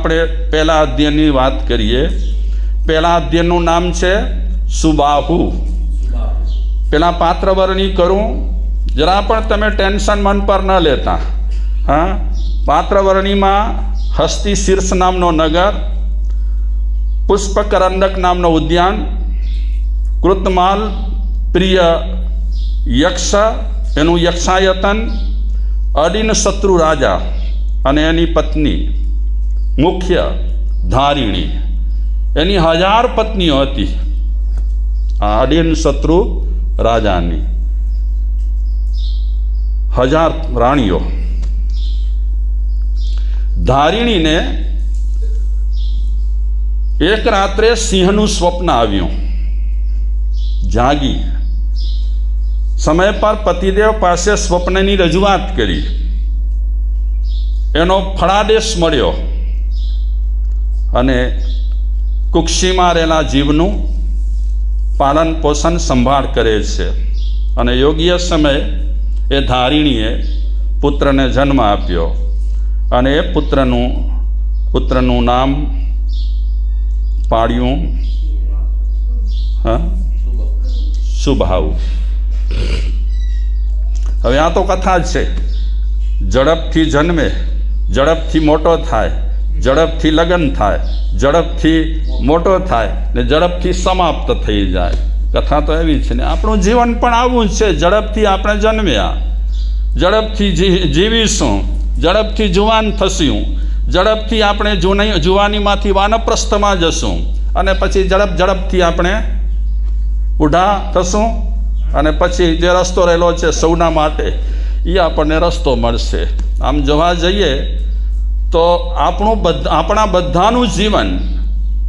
આપણે પહેલા અધ્યયનની વાત કરીએ. પહેલા અધ્યયનનું નામ છે સુબાહુ. પેલા પાત્ર વર્ણની કરું, જરા પણ તમે ટેન્શન મન પર ન લેતા. હા, પાત્ર વર્ણનીમાં હસ્તી શીર્ષ નામનો નગર, પુષ્પકરંડક નામનો ઉદ્યાન, કૃતમાલ પ્રિય યક્ષ એનું યક્ષાયતન, અડીન શત્રુ રાજા અને એની પત્ની મુખ્ય ધારિણી. એની 1000 પત્નીઓ હતી આ અડીન શત્રુ રાજાની, 1000 રાણીઓ. ધારિણીને એક રાત્રે સિંહનું સ્વપ્ન આવ્યું. જાગી, સમય પર પતિદેવ પાસે સ્વપ્નની રજૂઆત કરી. એનો ફળાદેશ મળ્યો અને કુક્ષીમાં રહેલા જીવનું પાલન પોષણ સંભાળ કરે છે. અને યોગ્ય સમયે એ ધારિણીએ પુત્રને જન્મ આપ્યો અને એ પુત્રનું નામ પાડ્યું સુબાહુ. હવે આ તો કથા જ છે. ઝડપથી જન્મે, ઝડપથી મોટો થાય, ઝડપથી લગ્ન થાય, ઝડપથી મોટો થાય ને ઝડપથી સમાપ્ત થઈ જાય. કથા તો એવી છે ને આપણું જીવન પણ આવું જ છે. ઝડપથી આપણે જન્મ્યા, ઝડપથી જીવીશું, ઝડપથી જુવાન થશું, ઝડપથી આપણે જુવાનીમાંથી વાનપ્રસ્થમાં જશું અને પછી ઝડપથી આપણે બુઢા થશું અને પછી જે રસ્તો રહેલો છે સૌના માટે એ આપણને રસ્તો મળશે. આમ જોવા જઈએ તો આપણા બધાનું જીવન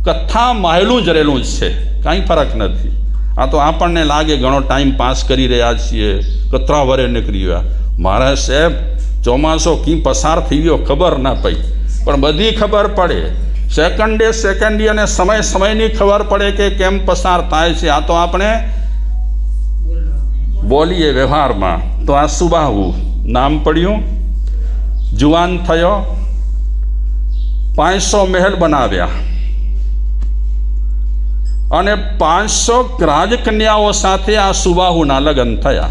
કથા માહેલું જ રહેલું જ છે, કાંઈ ફરક નથી. આ તો આપણને લાગે ઘણો ટાઈમ પાસ કરી રહ્યા છીએ, કતરા વરે નીકળી ગયા. મારા સાહેબ ચોમાસો કી પસાર થઈ ગયો ખબર ના પડી, પણ બધી ખબર પડે. સેકન્ડે અને સમયની ખબર પડે કે કેમ પસાર થાય છે. આ તો આપણે બોલીએ વ્યવહારમાં. તો આ સુબાહુ નામ પડ્યું. જુવાન થયો, 500 મહેલ બનાવ્યા અને 500 રાજકન્યાઓ સાથે આ સુબાહુના લગ્ન થયા.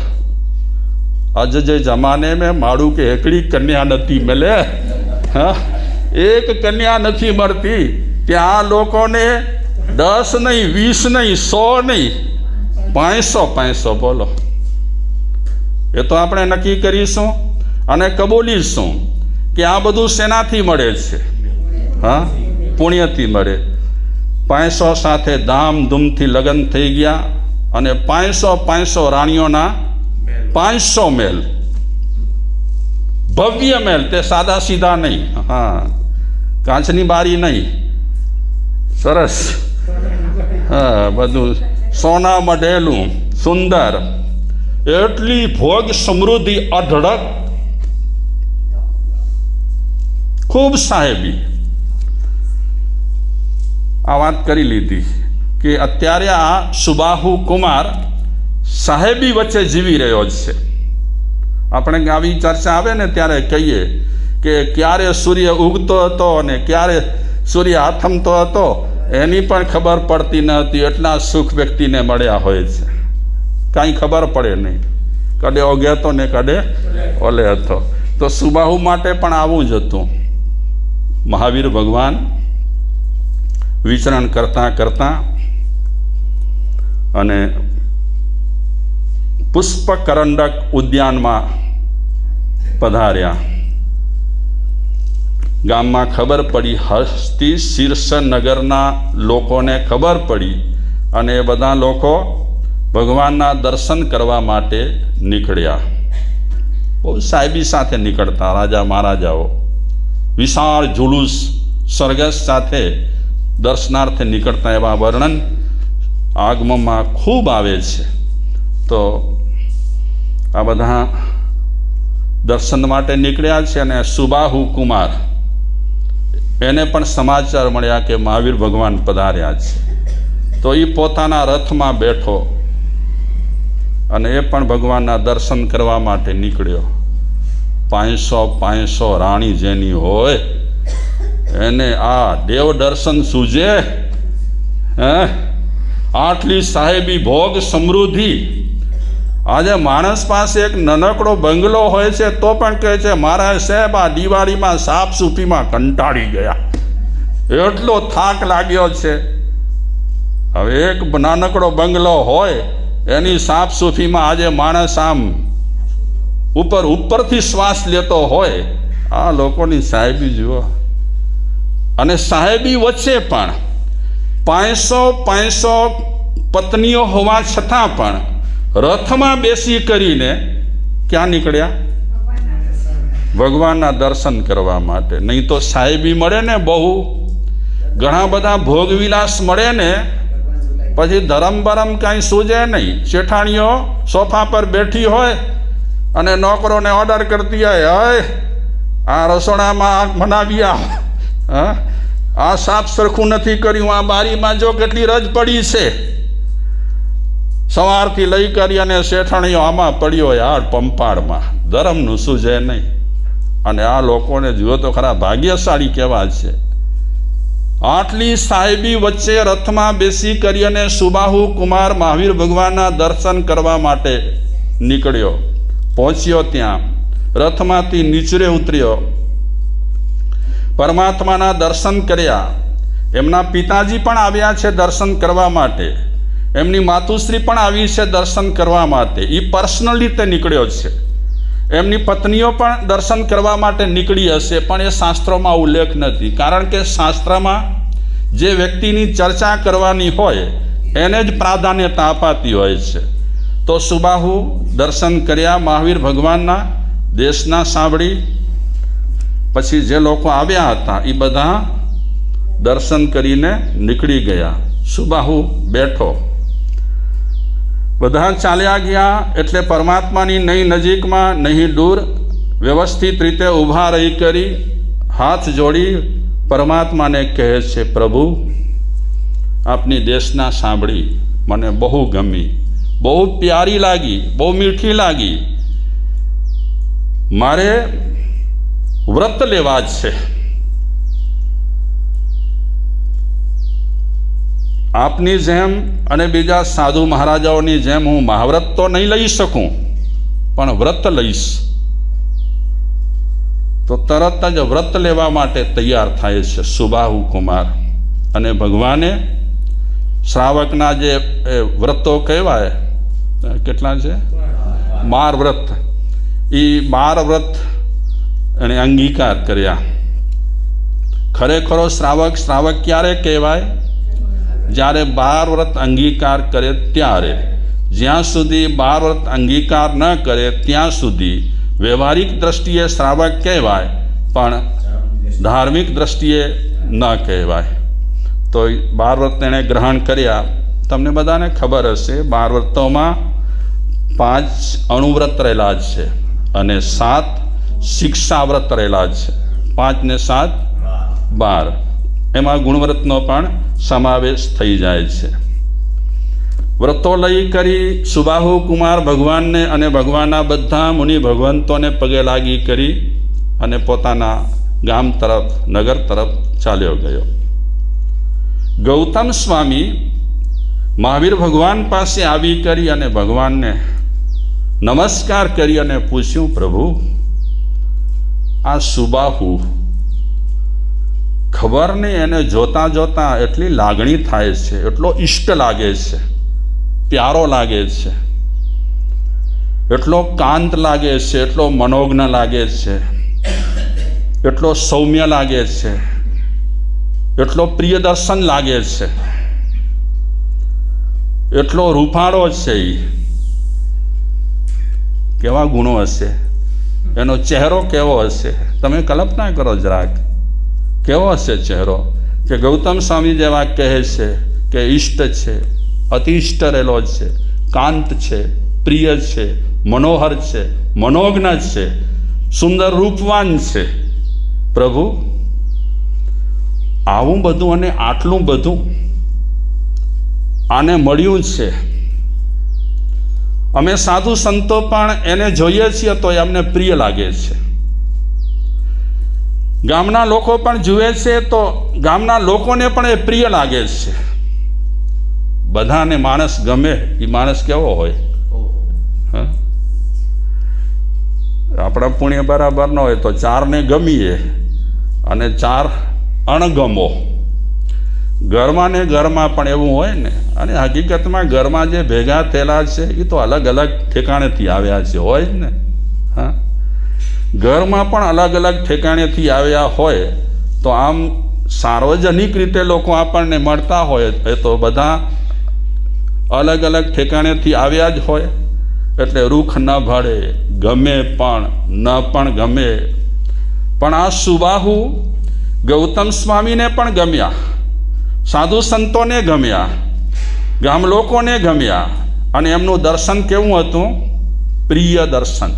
आज जे जमाने में माड़ू के एकड़ी कन्या नहीं मिले, हाँ, एक कन्या नहीं मरती, त्या लोगों ने 10 नहीं, 20 नहीं, 100 नहीं, 500 बोलो. ये तो આપણે નક્કી કરીશું અને કબૂલીશું કે આ બધું શેનાથી મળે છે? હા, પુણ્યથી મળે. 500 સાથે ધામધૂમથી લગ્ન થઈ ગયા અને 500 રાણીઓના 500 મહેલ, ભવ્ય મહેલ. તે સાદા સીધા નહીં, હા, કાચની બારી નહીં, સરસ, હા, બધું સોના મઢેલું, સુંદર, એટલી ભોગ સમૃદ્ધિ, અઢળક, ખૂબ સાહેબી. આ વાત કરી લીધી કે અત્યારે આ સુબાહુ કુમાર સાહેબી વચ્ચે જીવી રહ્યો છે. આપણે આવી ચર્ચા આવે ને ત્યારે કહીએ કે ક્યારે સૂર્ય ઉગતો હતો અને ક્યારે સૂર્ય આથમતો હતો એની પણ ખબર પડતી ન હતી. એટલા સુખ વ્યક્તિને મળ્યા હોય છે, કાંઈ ખબર પડે નહીં. કડે ઓગે હતો ને કડે ઓલે હતો. તો સુબાહુ માટે પણ આવું જ હતું. મહાવીર ભગવાન વિચરણ કરતા અને પુષ્પકરંડક ઉદ્યાનમાં પધાર્યા. ગામમાં ખબર પડી, હસ્તી શીર્ષ નગરના લોકોને ખબર પડી અને એ બધા લોકો ભગવાનના દર્શન કરવા માટે નીકળ્યા. બહુ સાહેબી સાથે નીકળતા રાજા મહારાજાઓ. વિશાળ જુલુસ સરઘસ સાથે દર્શનાર્થે નીકળતા એવા વર્ણન આગમમાં ખૂબ આવે છે. તો આ બધા દર્શન માટે નીકળ્યા છે અને સુબાહુ કુમાર એને પણ સમાચાર મળ્યા કે મહાવીર ભગવાન પધાર્યા છે. તો એ પોતાના રથમાં બેઠો અને એ પણ ભગવાનના દર્શન કરવા માટે નીકળ્યો. 500 રાણી જેની હોય એને આ દેવ દર્શન સૂજે? હે, આટલી સાહેબી ભોગ સમૃદ્ધિ. આજે માણસ પાસે એક નાનકડો બંગલો હોય છે તો પણ કહે છે મારા સાહેબ આ દિવાળીમાં સાફ સૂફીમાં કંટાળી ગયા, એટલો થાક લાગ્યો છે. હવે એક નાનકડો બંગલો હોય એની સાફ સૂફીમાં આજે માણસ આમ ઉપરથી શ્વાસ લેતો હોય. આ લોકોની સાહેબી જુઓ. અને સાહેબી વચ્ચે પણ 500 પત્નીઓ હોવા છતાં પણ રથમાં બેસી કરીને ક્યાં નીકળ્યા? ભગવાનના દર્શન કરવા માટે. નહીં તો સાહેબી મળે ને બહુ, ઘણા બધા ભોગવિલાસ મળે ને પછી ધરમ બરમ કાંઈ સૂજે નહીં. શેઠાણીઓ સોફા પર બેઠી હોય અને નોકરોને ઓર્ડર કરતી હોય, હવે આ રસોડામાં બનાવી આ સાફ સરખું નથી કર્યું, આ બારીમાં જો કેટલી રજ પડી છે. સવારથી લઈ કરી અને શેઠાણીઓ આમાં પડ્યો હોય આ પંપાળમાં, ધરમનું સૂજે નહીં. અને આ લોકોને જુઓ તો ખરા ભાગ્યશાળી કેવા છે. આટલી સાહેબી વચ્ચે રથમાં બેસી કરી અને સુબાહુ કુમાર મહાવીર ભગવાનના દર્શન કરવા માટે નીકળ્યો. પહોંચ્યો ત્યાં, રથમાંથી નીચે ઉતર્યો, પરમાત્માના દર્શન કર્યા. એમના પિતાજી પણ આવ્યા છે દર્શન કરવા માટે, એમની માતુશ્રી પણ આવી છે દર્શન કરવા માટે. એ પર્સનલ રીતે નીકળ્યો છે. એમની પત્નીઓ પણ દર્શન કરવા માટે નીકળી હશે, પણ એ શાસ્ત્રોમાં ઉલ્લેખ નથી. કારણ કે શાસ્ત્રમાં જે વ્યક્તિની ચર્ચા કરવાની હોય એને જ પ્રાધાન્યતા અપાતી હોય છે. તો સુબાહુ દર્શન કર્યા મહાવીર ભગવાનના, દેશના સાંભળી. પછી જે લોકો આવ્યા હતા એ બધા દર્શન કરીને નીકળી ગયા. સુબાહુ બેઠો. બધા ચાલ્યા ગયા એટલે પરમાત્માની નહીં નજીકમાં નહીં દૂર વ્યવસ્થિત રીતે ઊભા રહી કરી હાથ જોડી પરમાત્માને કહે છે, પ્રભુ આપની દેશના સાંભળી, મને બહુ ગમી, બહુ પ્યારી લાગી, બહુ મીઠી લાગી. મારે વ્રત લેવા જ છે. આપની જેમ અને બીજા સાધુ મહારાજાઓની જેમ હું મહાવ્રત તો નહીં લઈ શકું, પણ વ્રત લઈશ. તો તરત જ વ્રત લેવા માટે તૈયાર થાય છે સુબાહુ કુમાર. અને ભગવાને શ્રાવકના જે વ્રતો કહેવાય, કેટલા છે? 12 વ્રત. એ 12 વ્રત એને અંગીકાર કર્યા. ખરેખરો શ્રાવક ક્યારે કહેવાય? જ્યારે 12 વ્રત અંગીકાર કરે ત્યારે. જ્યાં સુધી 12 વ્રત અંગીકાર ન કરે ત્યાં સુધી વ્યવહારિક દ્રષ્ટિએ શ્રાવક કહેવાય, પણ ધાર્મિક દ્રષ્ટિએ ન કહેવાય. તો 12 વ્રત એણે ગ્રહણ કર્યા. તમને બધાને ખબર હશે 12 વ્રતોમાં 5 અણુવ્રત રહેલા છે અને 7 શિક્ષા વ્રત રહેલા છે. 5 ને 7 12. એમાં ગુણવ્રતનો પણ સમાવેશ થઈ જાય છે. વ્રતો લઈ કરી સુબાહુ કુમાર ભગવાનને અને ભગવાનના બધા મુનિ ભગવંતોને પગે લાગી કરી અને પોતાના ગામ તરફ, નગર તરફ ચાલ્યો ગયો. ગૌતમ સ્વામી મહાવીર ભગવાન પાસે આવી કરી અને ભગવાનને નમસ્કાર કરી અને પૂછ્યું, પ્રભુ આ સુબાહુ, ખબર નહીં એને જોતા જોતા એટલી લાગણી થાય છે, એટલો ઇષ્ટ લાગે છે, પ્યારો લાગે છે, એટલો કાંત લાગે છે, એટલો મનોજ્ઞ લાગે છે, એટલો સૌમ્ય લાગે છે, એટલો પ્રિયદર્શન લાગે છે, એટલો રૂપાળો છે. કેવા ગુણો હશે, એનો ચહેરો કેવો હશે, તમે કલ્પના કરો જરાક. કેવો હશે ચહેરો? કે ગૌતમ સ્વામી જેવા કહે છે કે ઇષ્ટ છે, અતિષ્ટ રહેલો છે, કાંત છે, પ્રિય છે, મનોહર છે, મનોજ્ઞ છે, સુંદર રૂપવાન છે. પ્રભુ આવું બધું અને આટલું બધું આને મળ્યું છે. અમે સાધુ સંતો પણ એને જોઈએ છીએ તો એ અમને પ્રિય લાગે છે. ગામના લોકો પણ જુએ છે તો ગામના લોકોને પણ એ પ્રિય લાગે છે. બધાને માણસ ગમે એ માણસ કેવો હોય? હા, આપણા પુણ્ય બરાબર ન હોય તો 4ને ગમીએ અને 4 અણગમો. ઘરમાં ને ઘરમાં પણ એવું હોય ને. અને હકીકતમાં ઘરમાં જે ભેગા થયેલા છે એ તો અલગ અલગ ઠેકાણેથી આવ્યા છે, હોય જ ને. હા, ઘરમાં પણ અલગ અલગ ઠેકાણેથી આવ્યા હોય તો આમ સાર્વજનિક રીતે લોકો આપણને મળતા હોય એ તો બધા અલગ અલગ ઠેકાણેથી આવ્યા જ હોય. એટલે રૂખ ન ભળે, ગમે પણ ન પણ ગમે. પણ આ સુબાહુ ગૌતમ સ્વામીને પણ ગમ્યા, સાધુ સંતોને ગમ્યા, ગામ લોકોને ગમ્યા. અને એમનું દર્શન કેવું હતું? પ્રિય દર્શન.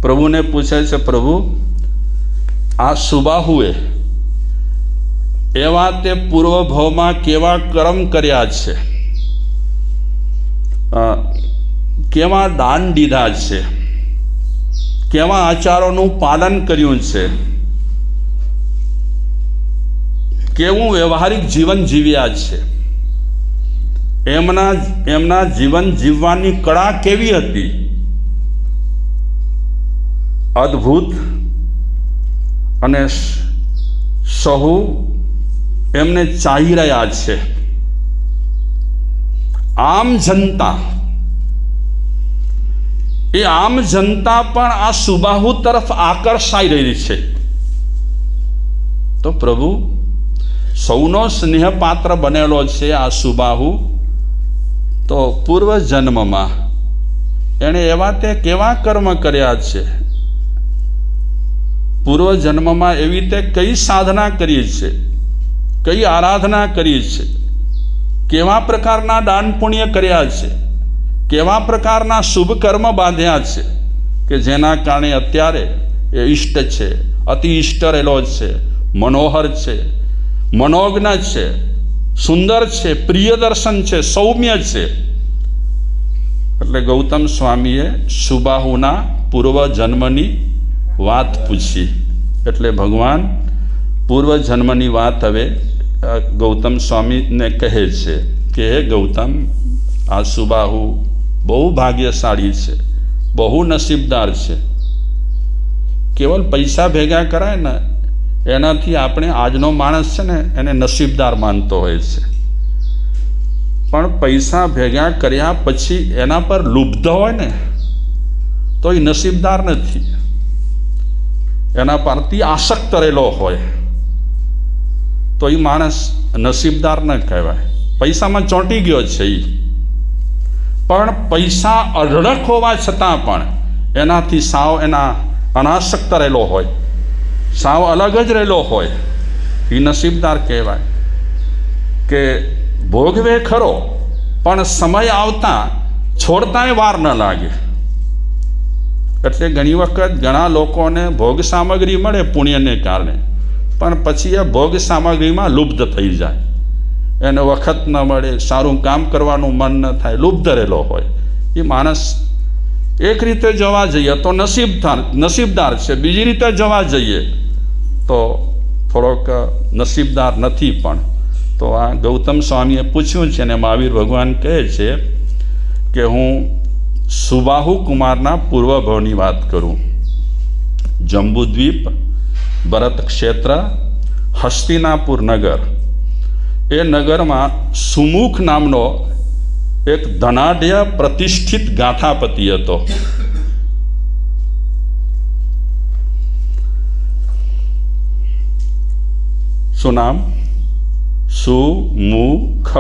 પ્રભુને પૂછે છે, પ્રભુ આ સુબાહુએ એવા તે પૂર્વભાવમાં કેવા કર્મ કર્યા છે, કેવા દાન દીધા છે, કેવા આચારોનું પાલન કર્યું છે, કેવું વ્યવહારિક જીવન જીવ્યા છે, એમના જીવન જીવવાની કળા કેવી હતી? અદ્ભુત. અને સહુ એમને ચાહી રહ્યા છે. આમ જનતા, એ આમ જનતા પણ આ સુબાહુ તરફ આકર્ષાઈ રહી છે. તો પ્રભુ સૌનો સ્નેહપાત્ર બનેલો છે આ સુબાહુ. તો પૂર્વ જન્મમાં એણે એવા તે કેવા કર્મ કર્યા છે? પૂર્વ જન્મમાં એવી તે કઈ સાધના કરી છે, કઈ આરાધના કરી છે, કેવા પ્રકારના દાન પુણ્ય કર્યા છે, કેવા પ્રકારના શુભ કર્મ બાંધ્યા છે કે જેના કારણે અત્યારે એ ઇષ્ટ છે, અતિ ઇષ્ટ રહેલો છે, મનોહર છે, મનોજ્ઞ છે, સુંદર છે, પ્રિય દર્શન છે, સૌમ્ય છે. એટલે ગૌતમ સ્વામીએ સુબાહુના પૂર્વ જન્મની વાત પૂછી. એટલે ભગવાન પૂર્વ જન્મની વાત હવે ગૌતમ સ્વામીને કહે છે કે હે ગૌતમ, આ સુબાહુ બહુ ભાગ્યશાળી છે, બહુ નસીબદાર છે. કેવલ પૈસા ભેગા કરાય ને એનાથી આપણે આજનો માણસ છે ને એને નસીબદાર માનતો હોય છે. પણ પૈસા ભેગા કર્યા પછી એના પર લુબ્ધ હોય ને તો એ નસીબદાર નથી. એના પરથી આસક્ત રહેલો હોય તો એ માણસ નસીબદાર ન કહેવાય. પૈસામાં ચોંટી ગયો છે એ, પણ પૈસા અઢળક હોવા છતાં પણ એનાથી સાવ એના અનાસક્ત રહેલો હોય, સાવ અલગ જ રહેલો હોય, એ નસીબદાર કહેવાય. કે ભોગવે ખરો પણ સમય આવતા છોડતાંય વાર ન લાગે. એટલે ઘણી વખત ઘણા લોકોને ભોગ સામગ્રી મળે પુણ્યને કારણે, પણ પછી એ ભોગ સામગ્રીમાં લુપ્ત થઈ જાય. એને વખત ન મળે, સારું કામ કરવાનું મન ન થાય, લુપ્ત રહેલો હોય. એ માણસ એક રીતે જોવા જઈએ તો નસીબદાર છે, બીજી રીતે જોવા જઈએ તો થોડોક નસીબદાર નથી. પણ તો આ ગૌતમ સ્વામીએ પૂછ્યું છે અને મહાવીર ભગવાન કહે છે કે હું સુબાહુ કુમારના પૂર્વભાવની વાત કરું. જંબુદ્વીપ, ભરત ક્ષેત્ર, હસ્તિનાપુર નગર, એ નગરમાં સુમુખ નામનો એક ધનાઢ્ય પ્રતિષ્ઠિત ગાથાપતિ હતો. શું નામ? સુમુખ.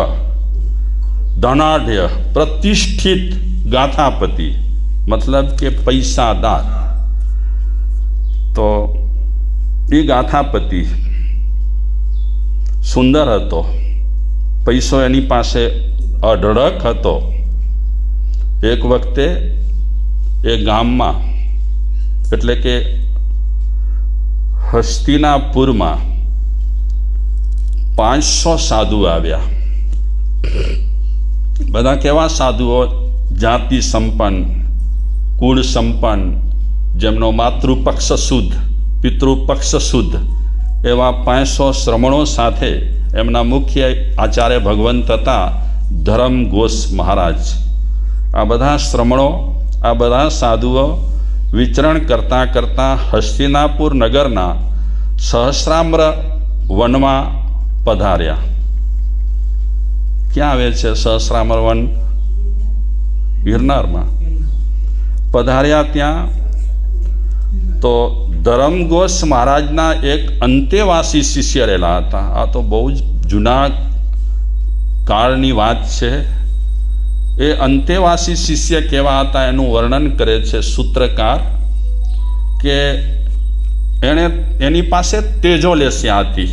ધનાઢ્ય પ્રતિષ્ઠિત ગાથાપતિ મતલબ કે પૈસાદાર. તો એ ગાથાપતિ સુંદર હતો, પૈસો એની પાસે અઢળક હતો. એક વખતે એ ગામમાં એટલે કે હસ્તિનાપુરમાં 500 સાધુ આવ્યા. બધા કેવા સાધુઓ? જાતિ સંપન્ન, કુળ સંપન્ન, જેમનો માતૃપક્ષ શુદ્ધ, પિતૃપક્ષ શુદ્ધ એવા 500 શ્રમણો સાથે એમના મુખ્ય આચાર્ય ભગવંત હતા ધરમ ઘોષ મહારાજ. આ બધા શ્રમણો, આ બધા સાધુઓ વિચરણ કરતાં કરતાં હસ્તિનાપુર નગરના સહસ્રામ્ર વનમાં પધાર્યા. ક્યાં આવે છે સહસ્રામ્ર વન? ગિરનારમાં. પધાર્યા ત્યાં તો ધરમઘોષ મહારાજના એક અંતેવાસી શિષ્ય રહેલા હતા. આ તો બહુ જ જૂના કાળની વાત છે. એ અંતેવાસી શિષ્ય કેવા હતા એનું વર્ણન કરે છે સૂત્રકાર કે એની પાસે તેજોલેસ્યા હતી,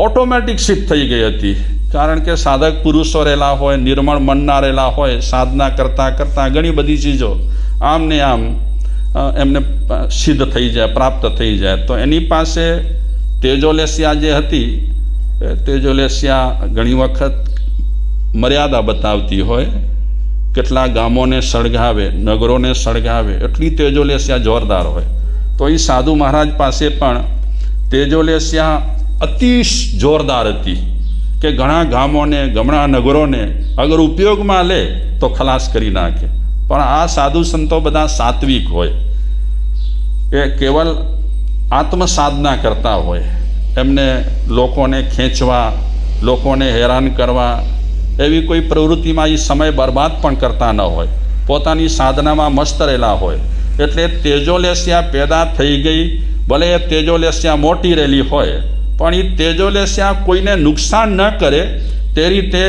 ઓટોમેટિક સિદ્ધ થઈ ગઈ હતી. કારણ કે સાધક પુરુષો રહેલા હોય, નિર્મળ મનના રહેલા હોય, સાધના કરતાં કરતાં ઘણી બધી ચીજો આમ ને આમ એમને સિદ્ધ થઈ જાય, પ્રાપ્ત થઈ જાય. તો એની પાસે તેજોલેસ્યા જે હતી, તેજોલેસ્યા ઘણી વખત મર્યાદા બતાવતી હોય, કેટલા ગામોને સળગાવે, નગરોને સળગાવે, એટલી તેજોલેસ્યા જોરદાર હોય. તો એ સાધુ મહારાજ પાસે પણ તેજોલેસ્યા અતિ જોરદાર હતી કે ઘણા ગામોને, ઘણા નગરોને અગર ઉપયોગમાં લે તો ખલાસ કરી નાખે. પણ આ સાધુ સંતો બધા સાત્વિક હોય, એ કેવલ આત્મસાધના કરતા હોય. એમને લોકોને ખેંચવા, લોકોને હેરાન કરવા એવી કોઈ પ્રવૃત્તિમાં એ સમય બરબાદ પણ કરતા ન હોય, પોતાની સાધનામાં મસ્ત રહેલા હોય. એટલે તેજોલેસ્યા પેદા થઈ ગઈ. ભલે એ તેજોલેસ્યા મોટી રહેલી હોય, પણ એ તેજોલેસ્યા કોઈને નુકસાન ન કરે તે રીતે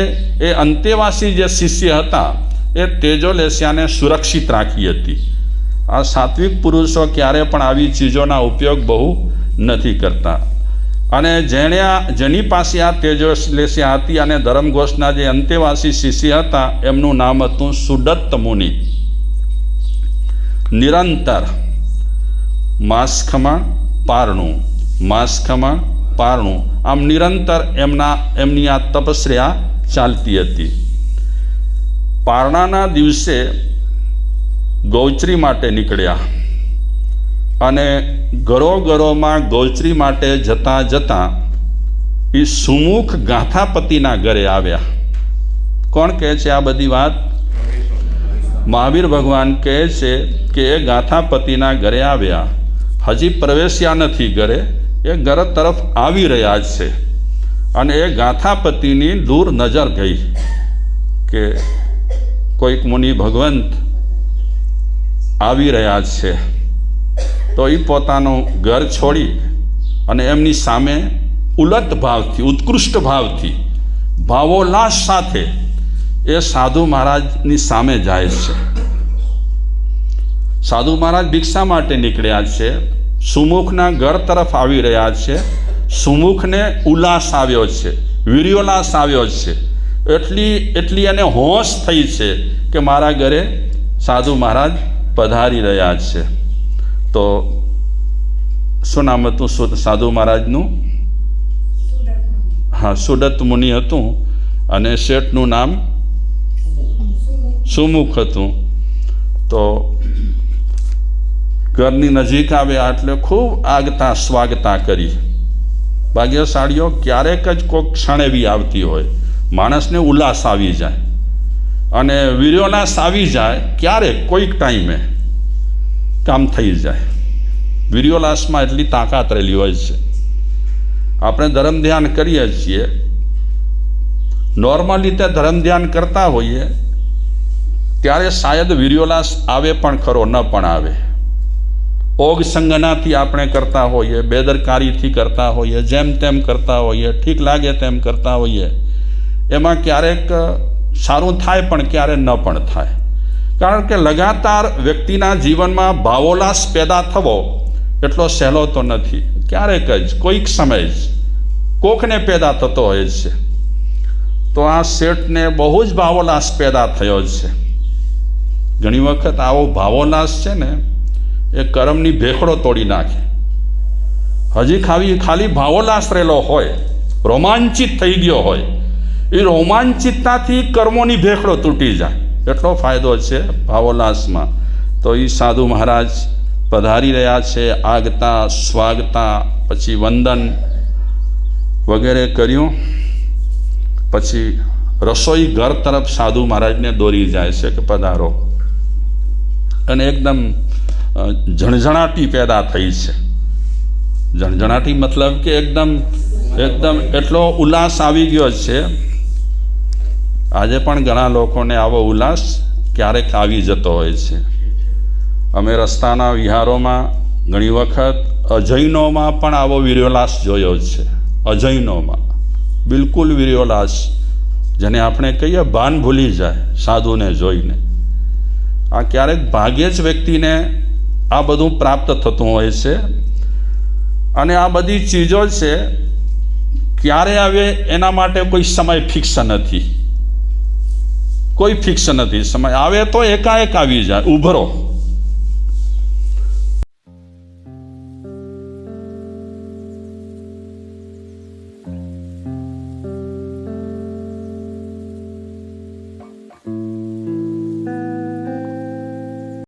એ અંતેવાસી જે શિષ્ય હતા એ તેજોલેસ્યાને સુરક્ષિત રાખી હતી. આ સાત્વિક પુરુષો ક્યારે પણ આવી ચીજોના ઉપયોગ બહુ નથી કરતા. અને જેની પાસે આ તેજોલેસ્યા હતી અને ધરમઘોષના જે અંતેવાસી શિષ્ય હતા એમનું નામ હતું સુદત્ત મુનિ. નિરંતર માસખમાં પારણું, માસખમાં પારણું, આમ નિરંતર એમની આ તપસ્યા ચાલતી હતી. પારણાના દિવસે ગૌચરી માટે નીકળ્યા અને ઘરોમાં ગૌચરી માટે જતાં જતાં એ સુમુખ ગાથાપતિના ઘરે આવ્યા. કોણ કહે છે આ બધી વાત? મહાવીર ભગવાન કહે છે કે એ ગાથાપતિના ઘરે આવ્યા. હજી પ્રવેશ્યા નથી ઘરે, એ ઘર તરફ આવી રહ્યા છે. અને એ ગાથાપતિની દૂર નજર ગઈ કે કોઈક મુનિ ભગવંત આવી રહ્યા છે. તો એ પોતાનું ઘર છોડી અને એમની સામે ઉલટ ભાવથી, ઉત્કૃષ્ટ ભાવથી, ભાવોલ્લાસ સાથે એ સાધુ મહારાજની સામે જાય છે. સાધુ મહારાજ ભિક્ષા માટે નીકળ્યા છે, સુમુખના ઘર તરફ આવી રહ્યા છે. સુમુખને ઉલ્લાસ આવ્યો છે, વીર્યોલ્લાસ આવ્યો છે. એટલી એને હોશ થઈ છે કે મારા ઘરે સાધુ મહારાજ પધારી રહ્યા છે. તો શું નામ હતું સાધુ મહારાજનું? હા, સુદત્ત મુનિ હતું અને શેઠનું નામ સુમુખ હતું. તો ઘરની નજીક આવ્યા એટલે ખૂબ આગતા સ્વાગતા કરી. ભાગ્યશાળીઓ ક્યારેક જ કોઈક ક્ષણ એવી આવતી હોય, માણસને ઉલ્લાસ આવી જાય અને વીર્યોલ્લાસ આવી જાય, ક્યારેક કોઈક ટાઈમે કામ થઈ જાય. વીર્યોલ્લાસમાં એટલી તાકાત રહેલી હોય છે. આપણે ધર્મ ધ્યાન કરીએ છીએ, નોર્મલ રીતે ધર્મ ધ્યાન કરતા હોઈએ ત્યારે શાયદ વીર્યોલ્લાસ આવે પણ ખરો, ન પણ આવે. ઓગ સંગનાથી આપણે કરતા હોઈએ, બેદરકારીથી કરતા હોઈએ, જેમ તેમ કરતા હોઈએ, ઠીક લાગે તેમ કરતા હોઈએ, એમાં ક્યારેક સારું થાય પણ ક્યારેક ન પણ થાય. કારણ કે લગાતાર વ્યક્તિના જીવનમાં ભાવોલ્લાસ પેદા થવો એટલો સહેલો તો નથી. ક્યારેક જ, કોઈક સમય જ કોકને પેદા થતો હોય છે. તો આ શેઠને બહુ જ ભાવોલ્લાસ પેદા થયો છે. ઘણી વખત આવો ભાવોલ્લાસ છે ને એ કર્મની ભેખડો તોડી નાખે. હજી ખાલી ભાવોલ્લાસ રહેલો હોય, રોમાંચિત થઈ ગયો હોય, એ રોમાંચિતતાથી કર્મોની ભેખડો તૂટી જાય. એટલો ફાયદો છે ભાવોલ્લાસમાં. તો એ સાધુ મહારાજ પધારી રહ્યા છે, આગતા સ્વાગતા, પછી વંદન વગેરે કર્યું. પછી રસોઈ ઘર તરફ સાધુ મહારાજને દોરી જાય છે કે પધારો, અને એકદમ ઝણઝણાટી પેદા થઈ છે. ઝણઝણાટી મતલબ કે એકદમ એટલો ઉલ્લાસ આવી ગયો છે. આજે પણ ઘણા લોકોને આવો ઉલ્લાસ ક્યારેક આવી જતો હોય છે. અમે રસ્તાના વિહારોમાં ઘણી વખત અજૈનોમાં પણ આવો વીર્યોલ્લાસ જોયો છે. અજૈનોમાં બિલકુલ વીર્યોલ્લાસ, જેને આપણે કહીએ ભાન ભૂલી જાય સાધુને જોઈને. આ ક્યારેક ભાગ્યે જ વ્યક્તિને આ બધું પ્રાપ્ત થતું હોય છે. અને આ બધી ચીજો છે ક્યારે આવે એના માટે કોઈ સમય ફિક્સ નથી, કોઈ ફિક્સ નથી. સમય આવે તો એકાએક આવી જાય, ઉભરો